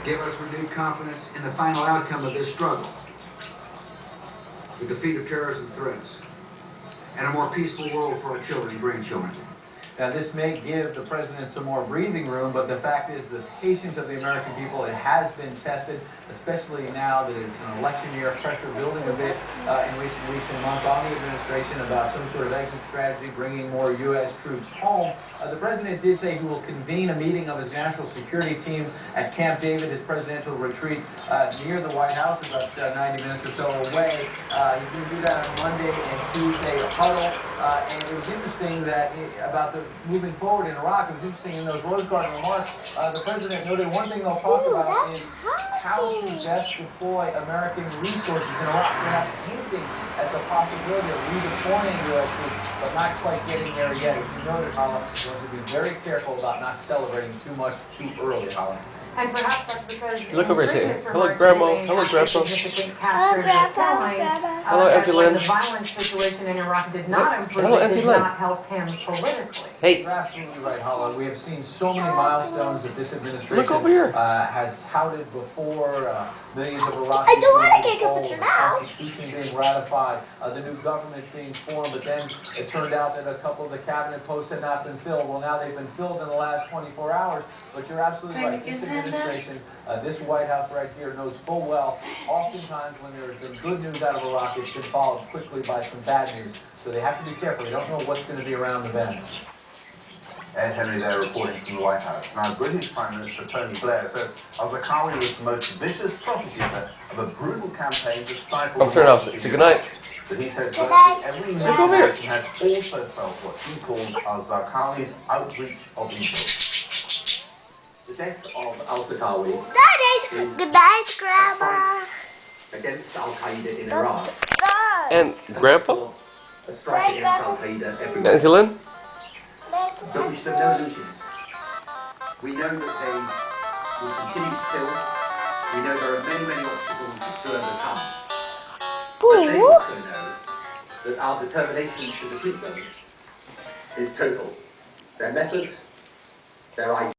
give us renewed confidence in the final outcome of this struggle, the defeat of terrorism threats, and a more peaceful world for our children and grandchildren. Now, this may give the president some more breathing room, but the fact is the patience of the American people, it has been tested, especially now that it's an election year, pressure building a bit in recent weeks and months on the administration about some sort of exit strategy, bringing more U.S. troops home. The president did say he will convene a meeting of his national security team at Camp David, his presidential retreat near the White House, about 90 minutes or so away. He's going to do that on Monday and Tuesday, a huddle. And it was interesting that about the moving forward in Iraq, it was interesting in those Rose Garden remarks, the president noted one thing they'll talk about is how to best deploy American resources in Iraq. They're not hinting at the possibility of redeploying U.S. troops, but not quite getting there yet. As you noted, Hala, we have to be very careful about not celebrating too much too early, Hala. And perhaps that's because Look over here. Hello, Grandma. Hello, Grandpa. Hello, Grandpa. Hello, Andjela. The violence situation in Iraq did not improve. Hello, it did Andjela. not help him politically. Hey. You're absolutely right, Hala. We have seen so many milestones that this administration over here. Has touted before. Millions of Iraqis. I don't want to take a picture the now. Constitution being ratified, the new government being formed, but then it turned out that a couple of the cabinet posts had not been filled. Well, now they've been filled in the last 24 hours, but you're absolutely right. This administration, this White House right here knows full well, oftentimes when there's been good news out of Iraq, it's been followed quickly by some bad news. So they have to be careful. They don't know what's going to be around the bend. Ed Henry there reporting from the White House. Now, British Prime Minister Tony Blair says al-Zarqawi was the most vicious prosecutor of a brutal campaign to stifle... I'm turning off. Say goodnight. But he says virtually every nation has also felt what he called al-Zarqawi's outreach of evil. The death of al-Zarqawi is Good night, Grandma. against al-Qaeda in Iraq. And Grandpa? A strike against al-Qaeda everywhere. Andjela? But we should have no illusions. We know that they will continue to kill. We know there are many, many obstacles to overcome. But they also know that our determination to defeat them is total. Their methods, their ideas,